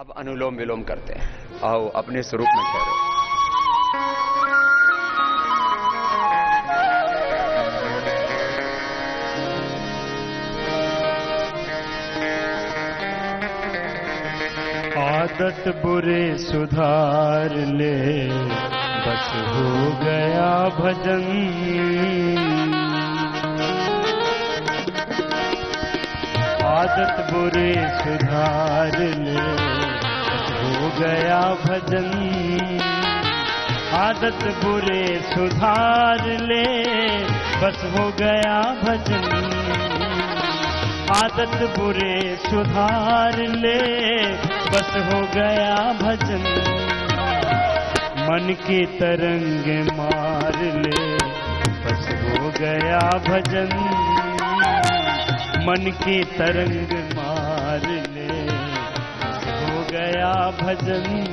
अब अनुलोम विलोम करते हैं। आओ अपने स्वरूप में ठहरो। आदत बुरे सुधार ले, बस हो गया भजन। आदत बुरे सुधार ले, बस हो गया भजन। आदत बुरे सुधार ले, बस हो गया भजन। आदत बुरे सुधार ले, बस हो गया भजन। मन की तरंग मार ले, बस हो गया भजन। मन की तरंग मार ले, बस हो गया भजन।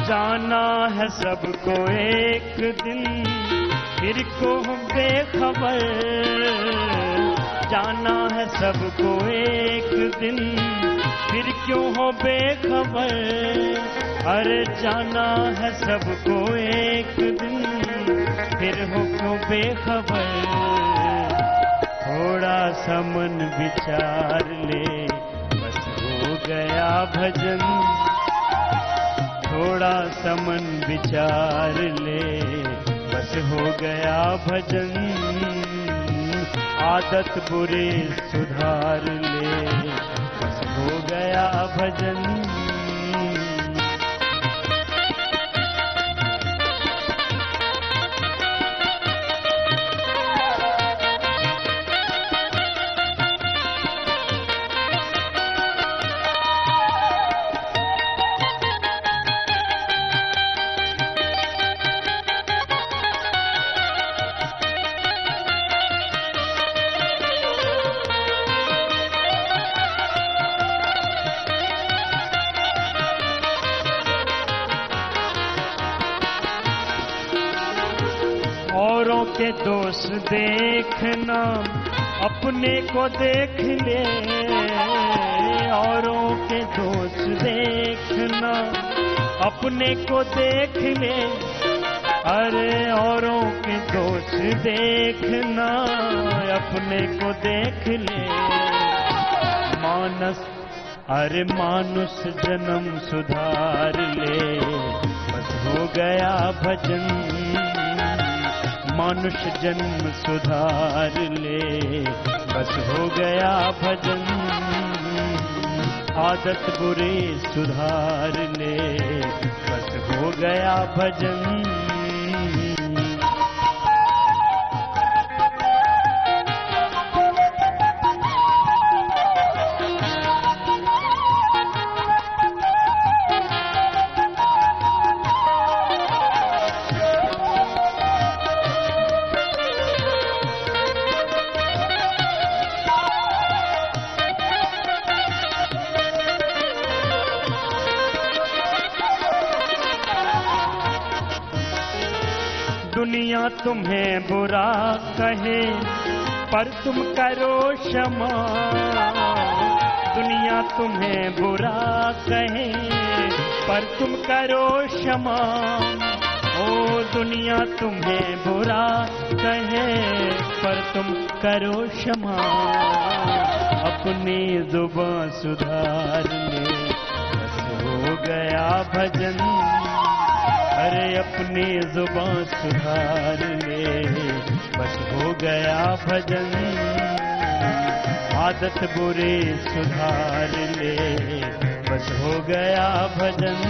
जाना है सबको एक दिन, फिर को बेखबर। जाना है सबको एक दिन, फिर क्यों हो बेखबर। अरे जाना है सबको एक दिन, फिर हो क्यों बेखबर। थोड़ा सा मन विचार ले, बस हो गया भजन। थोड़ा सा मन विचार ले, बस हो गया भजन। आदत बुरे सुधार ले, बस हो गया भजन। औरों के दोष देखना, अपने को देख ले। औरों के दोष देखना, अपने को देख ले। अरे औरों के दोष देखना, अपने को देख ले। मानस अरे मानुष जन्म सुधार ले, बस हो गया भजन। मनुष्य जन्म सुधार ले, बस हो गया भजन। आदत बुरे सुधार ले, बस हो गया भजन। दुनिया तुम्हें बुरा कहे, पर तुम करो क्षमा। दुनिया तुम्हें बुरा कहे, पर तुम करो क्षमा। ओ दुनिया तुम्हें बुरा कहे, पर तुम करो क्षमा। अपनी जुबान सुधार ले, बस हो गया भजन। अरे अपनी जुबान सुधार ले, बस हो गया भजन। आदत बुरे सुधार ले, बस हो गया भजन।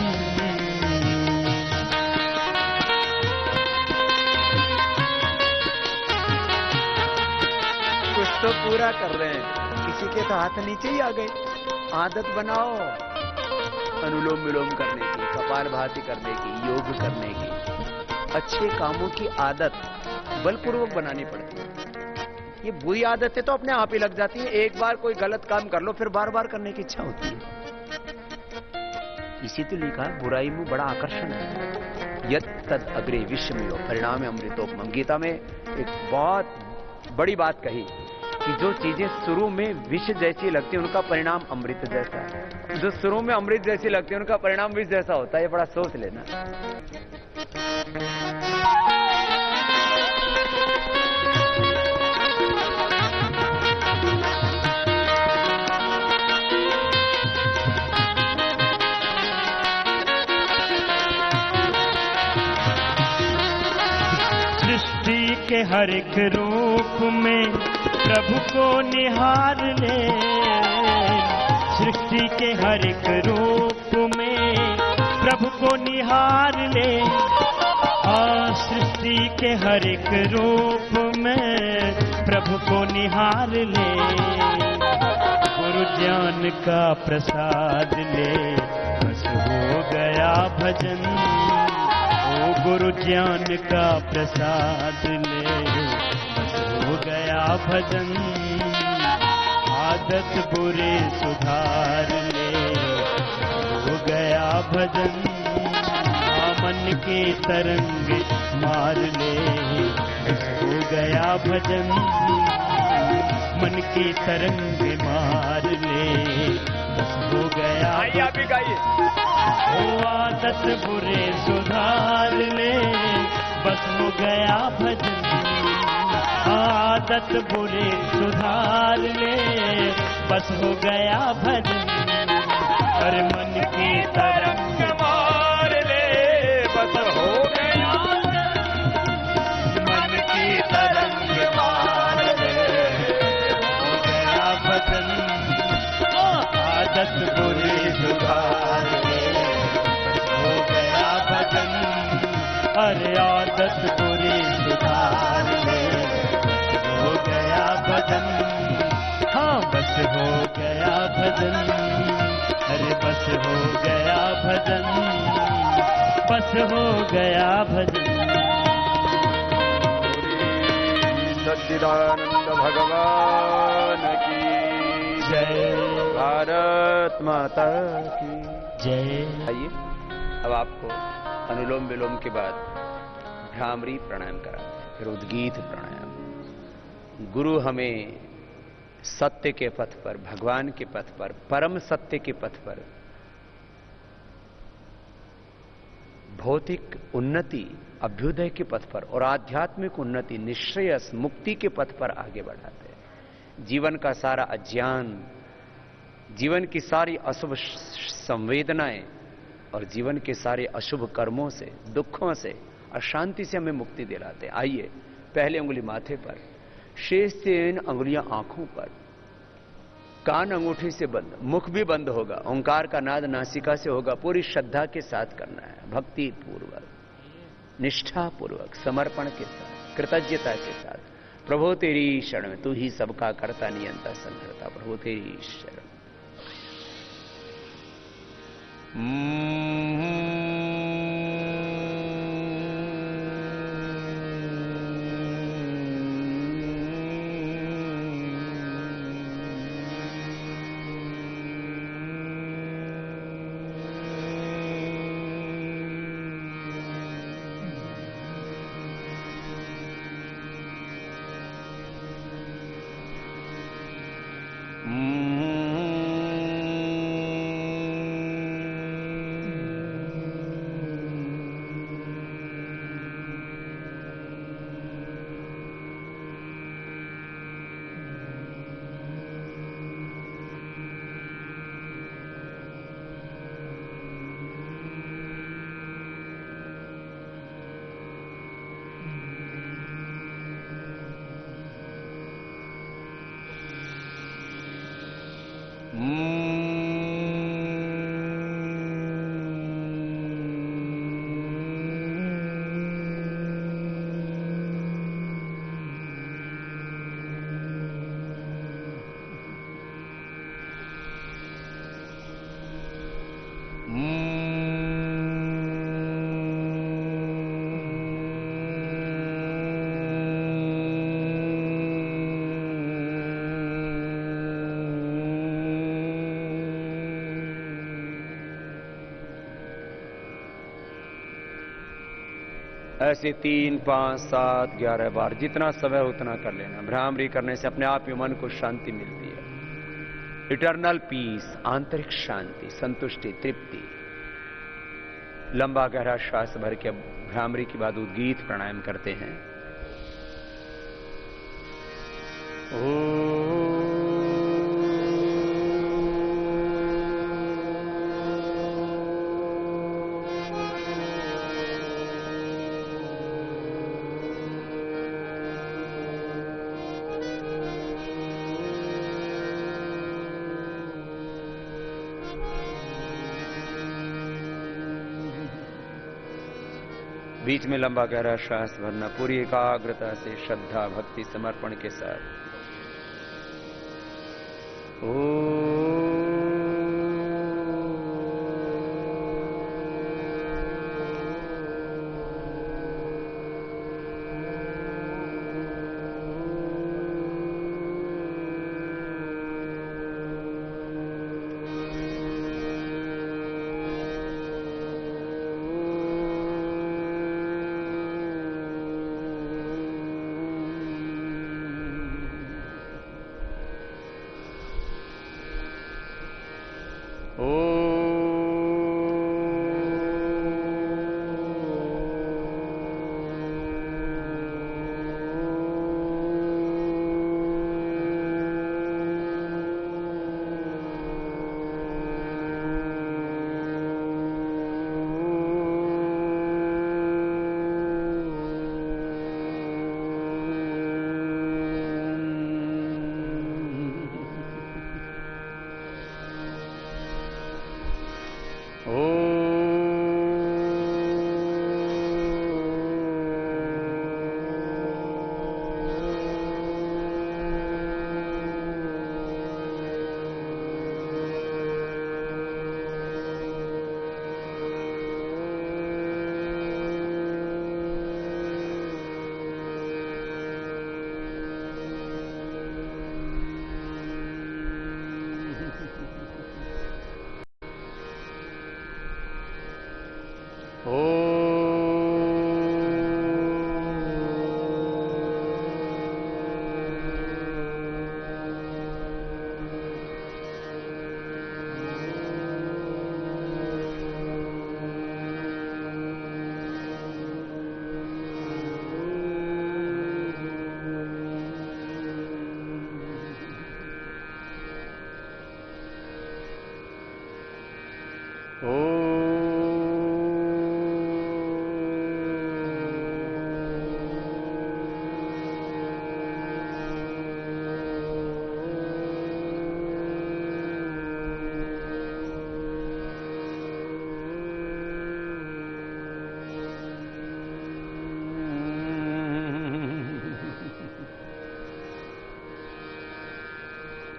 कुछ तो पूरा कर रहे हैं, किसी के तो हाथ नीचे ही आ गए। आदत बनाओ अनुलोम विलोम करने की, कपालभाति करने की, योग करने की। अच्छे कामों की आदत बलपूर्वक बनानी पड़ती है। ये बुरी आदतें तो अपने आप ही लग जाती है। एक बार कोई गलत काम कर लो फिर बार बार करने की इच्छा होती है। इसी तो लिखा है बुराई में बड़ा आकर्षण है। यत् तद अग्रे विषमियो परिणाम अमृतोपमम। गीता में एक बहुत बड़ी बात कही कि जो चीजें शुरू में विष जैसी लगती है उनका परिणाम अमृत जैसा है। जो शुरू में अमृत जैसी लगती है उनका परिणाम विष जैसा होता है। ये बड़ा सोच लेना। सृष्टि के हर एक रूप में प्रभु को निहार ले। सृष्टि के हर एक रूप में प्रभु को निहार ले। सृष्टि के हर एक रूप में प्रभु को निहार ले। गुरु ज्ञान का प्रसाद ले बस हो गया भजन। ओ गुरु ज्ञान का प्रसाद ले बस हो गया भजन। आदत बुरे सुधार ले हो गया भजन। मन के तरंग मार ले बस हो गया भजन। मन के तरंग मार ले बस हो गया। आइए आप भी गाइए। ओ आदत बुरे सुधार ले बस हो गया भजन। आदत बुरे सुधार ले बस हो गया भजन। हर मन की तरंग मार ले बस हो गया। मन की तरंग मार ले हो गया भजन। आदत बुरे सुधार ले हो गया भजन। अरे आदत बुरी सुधार ले हो गया भजन। हाँ बस हो गया भजन। अरे बस हो गया भजन। बस हो गया भजन। सच्चिदानंद भगवान की जय। भारत माता की जय। आइए अब आपको अनुलोम विलोम के बाद भ्रामरी प्राणायाम कराते हैं, फिर उद्गीत प्राणायाम। गुरु हमें सत्य के पथ पर, भगवान के पथ पर, परम सत्य के पथ पर, भौतिक उन्नति अभ्युदय के पथ पर और आध्यात्मिक उन्नति निश्रेयस मुक्ति के पथ पर आगे बढ़ाते हैं। जीवन का सारा अज्ञान, जीवन की सारी अशुभ संवेदनाएं और जीवन के सारे अशुभ कर्मों से, दुखों से, अशांति से हमें मुक्ति दिलाते हैं। आइए पहले उंगली माथे पर, शेष 3 अंगुलियां आंखों पर, कान अंगूठी से बंद, मुख भी बंद होगा। ओंकार का नाद नासिका से होगा। पूरी श्रद्धा के साथ करना है, भक्ति पूर्वक, निष्ठा पूर्वक, समर्पण के साथ, कृतज्ञता के साथ। प्रभु तेरी शरण में, तू ही सबका करता नियंता संहर्ता। प्रभु तेरी शरण। ऐसे 3, 5, 7, 11 बार, जितना समय उतना कर लेना। भ्रामरी करने से अपने आप ही मन को शांति मिलती है। इटर्नल पीस, आंतरिक शांति, संतुष्टि, तृप्ति। लंबा गहरा श्वास भर के भ्रामरी के बाद उद्गीत प्राणायाम करते हैं। बीच में लंबा गहरा श्वास भरना, पूरी एकाग्रता से, श्रद्धा, भक्ति, समर्पण के साथ।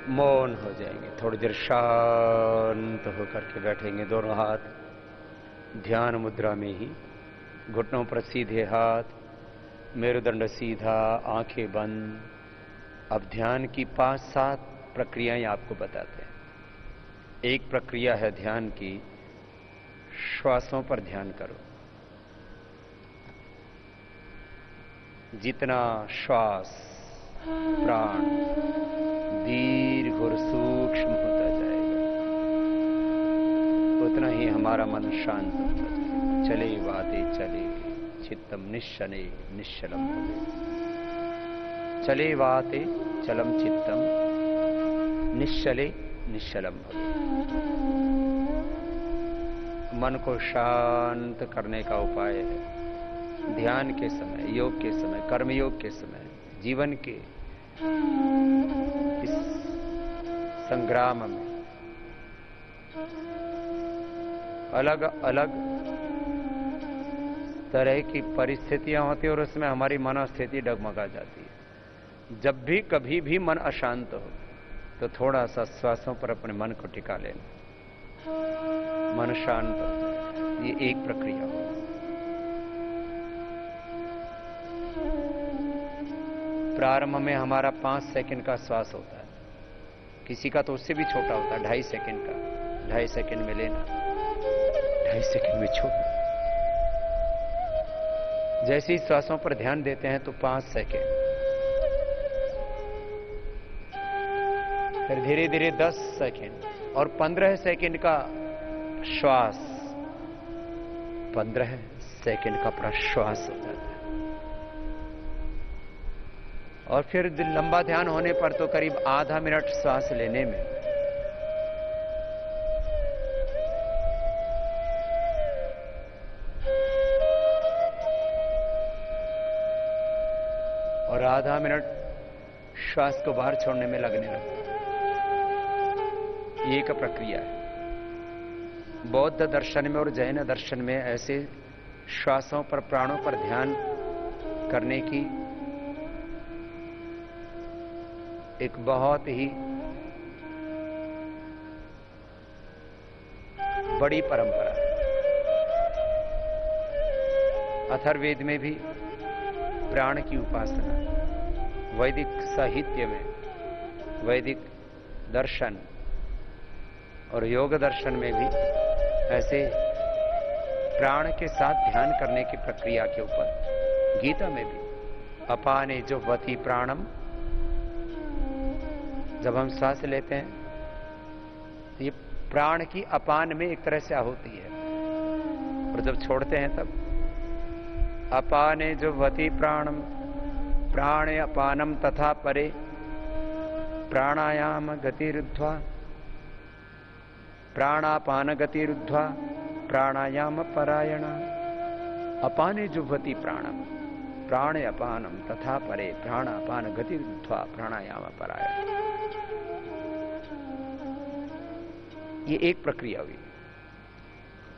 मौन हो जाएंगे, थोड़ी देर शांत होकर के बैठेंगे। दोनों हाथ ध्यान मुद्रा में ही, घुटनों पर सीधे हाथ, मेरुदंड सीधा, आंखें बंद। अब ध्यान की 5-7 प्रक्रियाएं आपको बताते हैं। एक प्रक्रिया है ध्यान की, श्वासों पर ध्यान करो। जितना श्वास प्राण दीर्घ और सूक्ष्म होता जाएगा, उतना ही हमारा मन शांत होता जाएगा। चले वाते चले चित्तम निश्चले निश्चलम भवे। चले वाते चलम चित्तम निश्चले निश्चलम भवे। मन को शांत करने का उपाय है ध्यान के समय, योग के समय, कर्मयोग के समय, जीवन के इस संग्राम में अलग अलग तरह की परिस्थितियां होती है और उसमें हमारी मनोस्थिति डगमगा जाती है। जब भी कभी भी मन अशांत हो तो थोड़ा सा श्वासों पर अपने मन को टिका लेना, मन शांत हो जाए। ये एक प्रक्रिया हो। प्रारंभ में हमारा 5 सेकंड का श्वास होता है, किसी का तो उससे भी छोटा होता है, 2.5 सेकंड का। 2.5 सेकंड में लेना, 2.5 सेकंड में छोड़ना। जैसे ही श्वासों पर ध्यान देते हैं तो 5 सेकेंड, फिर धीरे धीरे 10 सेकेंड और 15 सेकेंड का श्वास, 15 सेकेंड का प्रश्वास हो जाता है। और फिर लंबा ध्यान होने पर तो करीब आधा मिनट श्वास लेने में और आधा मिनट श्वास को बाहर छोड़ने में लगने लगता है। ये एक प्रक्रिया है। बौद्ध दर्शन में और जैन दर्शन में ऐसे श्वासों पर, प्राणों पर ध्यान करने की एक बहुत ही बड़ी परंपरा है। अथर्ववेद में भी प्राण की उपासना, वैदिक साहित्य में, वैदिक दर्शन और योग दर्शन में भी ऐसे प्राण के साथ ध्यान करने की प्रक्रिया के ऊपर, गीता में भी अपाने जुह्वति प्राणम, जब हम सांस लेते हैं तो ये प्राण की अपान में एक तरह से आहुति है, और जब छोड़ते हैं तब अपाने जुह्वति प्राणम, प्राणे अपानम तथा परे प्राणायाम गतिरुद्ध्वा, प्राणापान गतिरुद्ध्वा प्राणायाम परायणा। अपाने जुह्वति प्राणम, प्राणे अपानम तथा परे प्राणापान गतिरुद्ध्वा प्राणायाम परायणा। ये एक प्रक्रिया हुई।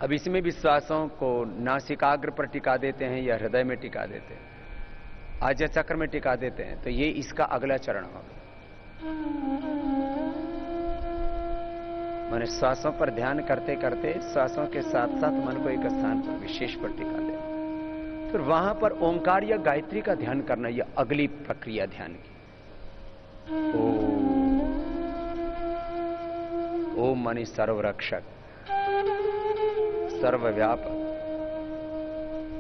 अब इसमें भी श्वासों को नासिकाग्र पर टिका देते हैं या हृदय में टिका देते हैं, आज्य चक्र में टिका देते हैं, तो ये इसका अगला चरण होगा। मैंने श्वासों पर ध्यान करते करते श्वासों के साथ साथ मन को एक स्थान पर, विशेष पर टिका दे, फिर वहां पर ओंकार या गायत्री का ध्यान करना, यह अगली प्रक्रिया ध्यान की। ओम मनि सर्वरक्षक, सर्वव्यापक,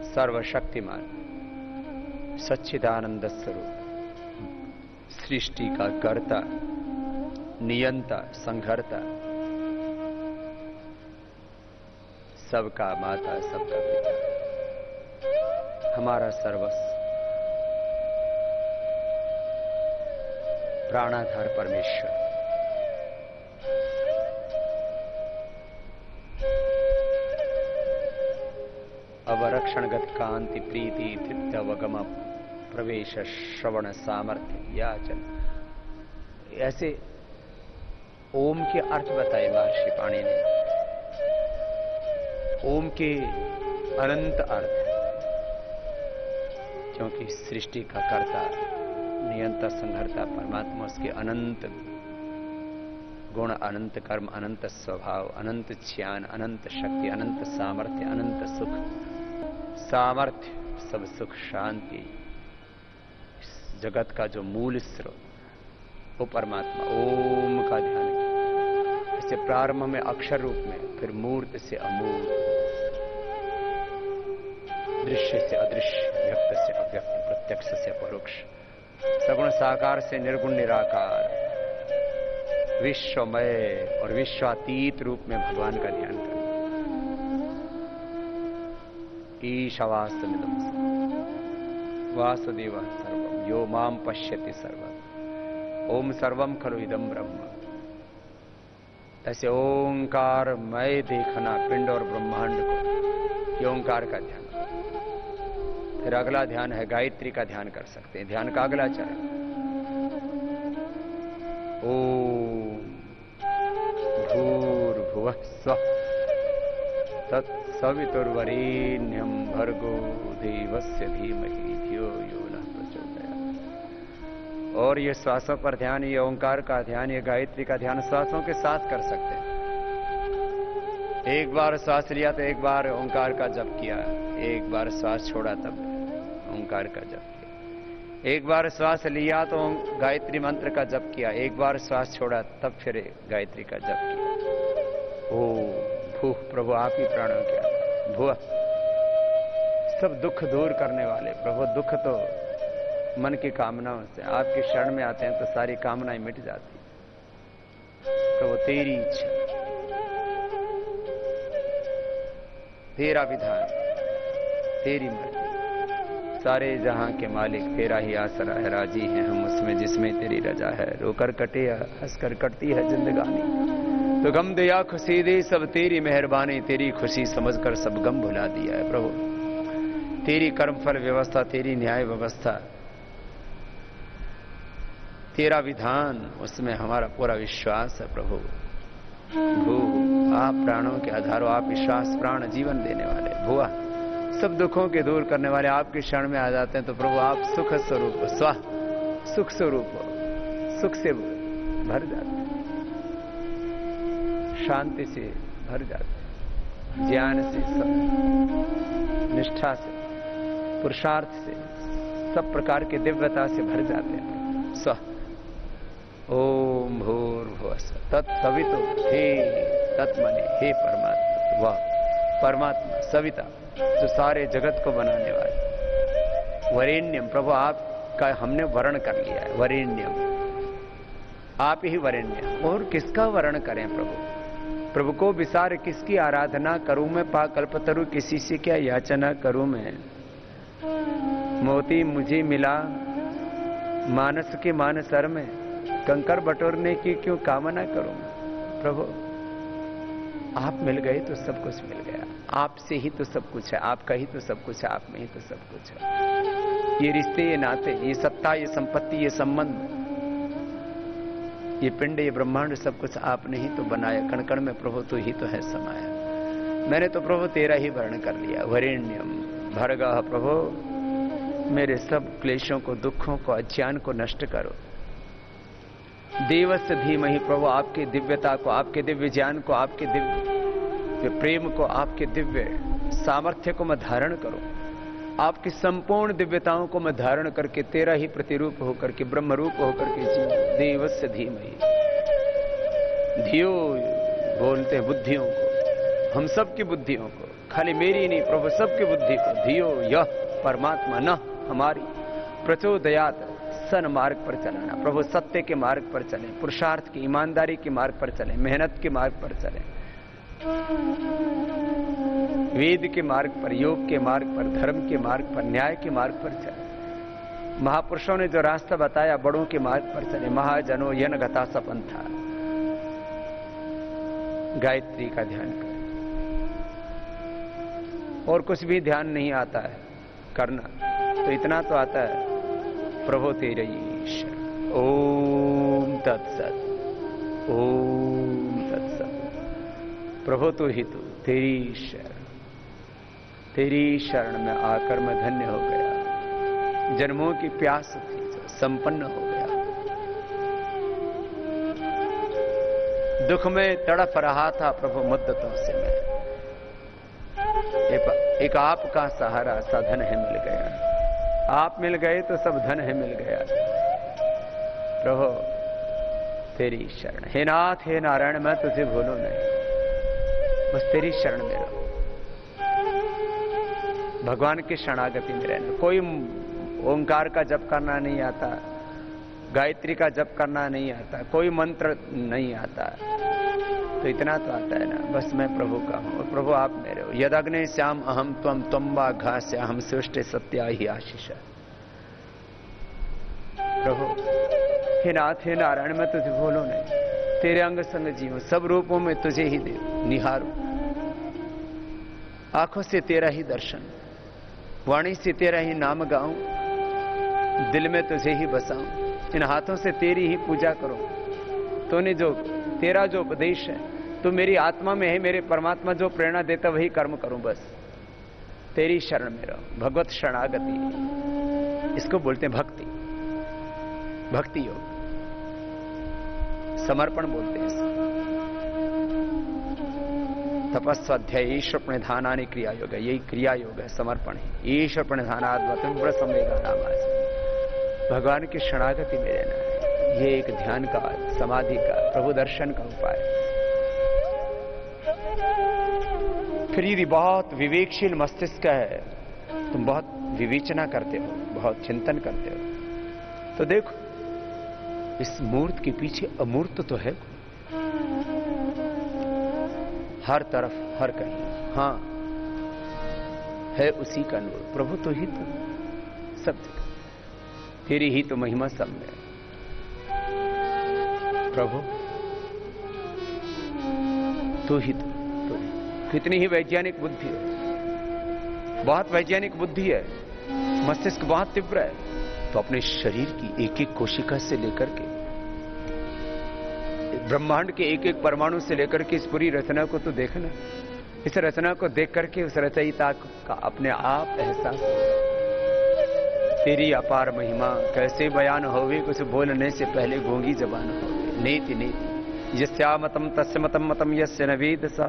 सर्वशक्तिमान, सच्चिदानंद स्वरूप, सृष्टि का कर्ता, नियंता, संघर्ता, सबका माता, सबका पिता, हमारा सर्वस्व, प्राणाधार परमेश्वर। अवरक्षणगत कांति प्रीति तृप्तवगम प्रवेश श्रवण सामर्थ्य याचन। ऐसे ओम के अर्थ बताए महर्षि पाणि ने। ओम के अनंत अर्थ, क्योंकि सृष्टि का कर्ता, नियंता, संघर्ता परमात्मा, उसके अनंत गुण, अनंत कर्म, अनंत स्वभाव, अनंत ज्ञान, अनंत शक्ति, अनंत सामर्थ्य, अनंत सुख, सामर्थ्य, सब सुख, शांति, इस जगत का जो मूल स्रोत वो परमात्मा। ओम का ध्यान किया। इससे प्रारंभ में अक्षर रूप में, फिर मूर्त से अमूर्त, दृश्य से अदृश्य, व्यक्त से अव्यक्त, प्रत्यक्ष से परोक्ष, सगुण साकार से निर्गुण निराकार, विश्वमय और विश्वातीत रूप में भगवान का ध्यान करें। ईशावास्यमिदं वासुदेवः सर्वं यो मां पश्यति सर्वं ओम सर्वं खलु इदं ब्रह्म। ऐसे ओंकार मय देखना पिंड और ब्रह्मांड को, ये ओंकार का ध्यान। फिर अगला ध्यान है गायत्री का ध्यान कर सकते हैं। ध्यान का अगला चरण ओम भूर्भुवः स्वः तत्सवितुर्वरेण्यं भर्गो देवस्य धीमहि धियो यो नः प्रचोदयात्। और ये श्वासों पर ध्यान, ये ओंकार का ध्यान, ये गायत्री का ध्यान श्वासों के साथ कर सकते हैं। एक बार श्वास लिया तो एक बार ओंकार का जप किया, एक बार श्वास छोड़ा तब ओंकार का जप किया, एक बार श्वास लिया तो गायत्री मंत्र का जप किया, एक बार श्वास छोड़ा तब फिर गायत्री का जप किया। ओ भूः, प्रभु आप ही प्राणों के भुव, सब दुख दूर करने वाले प्रभु। दुख तो मन की कामनाओं से, आपकी शरण में आते हैं तो सारी कामनाएं मिट जाती। प्रभु तेरी इच्छा, तेरा विधान, तेरी मर्जी, सारे जहां के मालिक तेरा ही आसरा है। राजी हैं हम उसमें जिसमें तेरी रजा है। रोकर कटे या हंसकर कटती है जिंदगानी, तो गम दे या खुशी दे, सब तेरी मेहरबानी। तेरी खुशी समझकर सब गम भुला दिया है प्रभु। तेरी कर्मफल व्यवस्था, तेरी न्याय व्यवस्था, तेरा विधान, उसमें हमारा पूरा विश्वास है प्रभु। आप प्राणों के आधार हो, आप विश्वास प्राण जीवन देने वाले। भुआ सब दुखों के दूर करने वाले आपकी शरण में आ जाते हैं तो प्रभु आप सुख स्वरूप हो, स्वाह सुख स्वरूप हो, सुख से भर जाते हैं, शांति से भर जाते हैं, ज्ञान से, निष्ठा से, पुरुषार्थ से, सब प्रकार के दिव्यता से भर जाते हैं। स्व ओम भूर्भुवः स्वः तत्सवितो हे तत्मने, हे परमात्मा, वह परमात्मा सविता जो सारे जगत को बनाने वाले। वरेण्यम प्रभु आपका हमने वर्ण कर लिया है, वरेण्यम आप ही वरेण्य। और किसका वर्ण करें प्रभु? प्रभु को विसार किसकी आराधना करूं मैं? पा कल्पतरु किसी से क्या याचना करूं मैं? मोती मुझे मिला मानस के मानसर में, कंकर बटोरने की क्यों कामना करूं? प्रभु आप मिल गए तो सब कुछ मिल गया। आपसे ही तो सब कुछ है, आपका ही तो सब कुछ है, आप में ही तो सब कुछ है। ये रिश्ते, ये नाते, ये सत्ता, ये संपत्ति, ये संबंध, ये पिंड, ये ब्रह्मांड, सब कुछ आपने ही तो बनाया। कण कण में प्रभु तू ही तो है समाया। मैंने तो प्रभु तेरा ही वर्ण कर लिया, वरेण्यम भर्गः। प्रभु मेरे सब क्लेशों को, दुखों को, अज्ञान को नष्ट करो। देवस्य धीमहि प्रभु आपकी दिव्यता को, आपके दिव्य ज्ञान को, आपके दिव्य प्रेम को, आपके दिव्य सामर्थ्य को मैं धारण करूं। आपकी संपूर्ण दिव्यताओं को मैं धारण करके तेरा ही प्रतिरूप होकर के, ब्रह्म रूप होकर के जीव। देवस्य धीमहि, धियो बोलते हैं बुद्धियों को, हम सबकी बुद्धियों को, खाली मेरी नहीं प्रभु सबकी बुद्धि को। धियो यह परमात्मा न हमारी प्रचोदयात, सन मार्ग पर चलाना प्रभु। सत्य के मार्ग पर चले, पुरुषार्थ की, ईमानदारी के मार्ग पर चले, मेहनत के मार्ग पर चले, वेद के मार्ग पर, योग के मार्ग पर, धर्म के मार्ग पर, न्याय के मार्ग पर चले। महापुरुषों ने जो रास्ता बताया, बड़ों के मार्ग पर चले। महाजनो यन गता सपंथा, गायत्री का ध्यान करें। और कुछ भी ध्यान नहीं आता है करना, तो इतना तो आता है प्रभु तेरे ईश्वर। ओम तत्सत, ओम तत्सत। प्रभु तू ही तू, तेरी ईश्वर, तेरी शरण में आकर मैं धन्य हो गया। जन्मों की प्यास थी, संपन्न हो गया। दुख में तड़प रहा था प्रभु मुद्दतों से मैं, एक आपका सहारा सा धन है मिल गया। आप मिल गए तो सब धन है मिल गया। प्रभु तेरी शरण, हे नाथ हे नारायण मैं तुझे भूलूं नहीं, बस तेरी शरण में रहो। भगवान की शरणागति में रहना। कोई ओंकार का जप करना नहीं आता, गायत्री का जप करना नहीं आता, कोई मंत्र नहीं आता, तो इतना तो आता है ना, बस मैं प्रभु का हूं और प्रभु आप मेरे हो। यदग्ने श्याम अहम त्वम त्वं वा घास्य अहम सृष्टि सत्या ही आशीष। प्रभु हे नाथ हे नारायण मैं तुझे भूलूं नहीं, तेरे अंग संग जीऊं, सब रूपों में तुझे ही देव निहारूं, आंखों से तेरा ही दर्शन, वाणी से तेरा ही नाम गाऊं, दिल में तुझे ही बसाऊं, इन हाथों से तेरी ही पूजा करूं। तूने जो तेरा जो उपदेश है, तू मेरी आत्मा में है, मेरे परमात्मा जो प्रेरणा देता वही कर्म करूं, बस तेरी शरण में रहो। भगवत शरणागति, इसको बोलते हैं भक्ति, भक्ति योग, समर्पण बोलते हैं। तपस्वाध्याय ईश्वर प्रणिधानानि क्रिया योग है, यही क्रिया योग है, समर्पण है। ईश्वर प्रणिधानात् तीव्र संवेगा नाम। भगवान की शरणागति में रहना है, ये एक ध्यान का, समाधि का, प्रभु दर्शन का उपाय। फिर यदि बहुत विवेकशील मस्तिष्क है तुम बहुत विवेचना करते हो, बहुत चिंतन करते हो, तो देखो इस मूर्त के पीछे अमूर्त तो है हर तरफ, हर कहीं। हां, है उसी का नूर। प्रभु तो ही तो सब जगह, तेरी ही तो महिमा सब में। प्रभु तो ही तो कितनी ही वैज्ञानिक बुद्धि है, बहुत वैज्ञानिक बुद्धि है, मस्तिष्क बहुत तीव्र है, तो अपने शरीर की एक एक कोशिका से लेकर के ब्रह्मांड के एक एक परमाणु से लेकर के इस पूरी रचना को तो देखना। इस रचना को देख करके उस रचयिता का अपने आप एहसास हो। तेरी अपार महिमा कैसे बयान होवे, कुछ बोलने से पहले गूंगी जबान होवे। नीति नीति यस्यामतम तस्य मतम मतम यस्य न वेद सा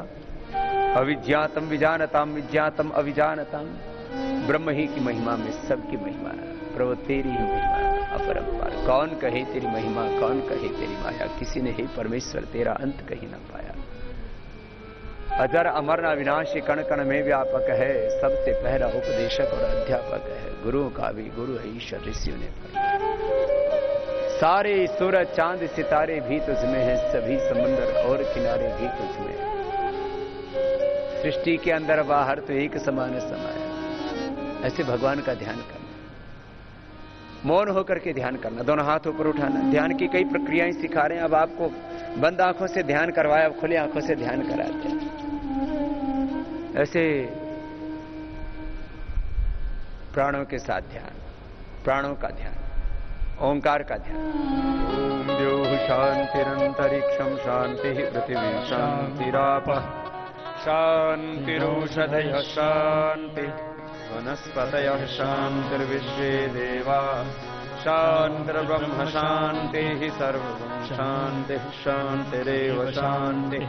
अविज्ञातम विजानताम विज्ञातम अविजानताम। ब्रह्म ही की महिमा में सबकी महिमा है। प्रभु तेरी ही महिमा अपरंपार। कौन कहे तेरी महिमा, कौन कहे तेरी माया, किसी ने ही परमेश्वर तेरा अंत कहीं ना पाया। अजर अमर अविनाशी कण कण में व्यापक है, सबसे पहला उपदेशक और अध्यापक है। गुरु का भी गुरु है ईश्वर, ऋषियों ने सारे सूरज चांद सितारे भी तुझमें हैं, सभी समुंदर और किनारे भी तुझमें हैं। सृष्टि के अंदर बाहर तो एक समान समाया। ऐसे भगवान का ध्यान करना, मौन होकर के ध्यान करना, दोनों हाथ ऊपर उठाना। ध्यान की कई प्रक्रियाएं सिखा रहे हैं। अब आपको बंद आंखों से ध्यान करवाया, अब खुली आंखों से ध्यान कराते हैं। ऐसे प्राणों के साथ ध्यान, प्राणों का ध्यान, ओंकार का ध्यान। ओम द्योः शांतिरंतरिक्षं शांति पृथिवी शांतिरापः शांतिरोषधयः शांति वनस्पतयः शांतिर्विश्वे देवाः शांतिर्ब्रह्म शांतिः सर्वं शांतिः शांतिरेव शांतिः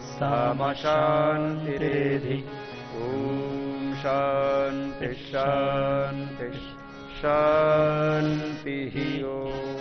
सामा शांतिरेधि। ओम शांति शांति शांति। ओम।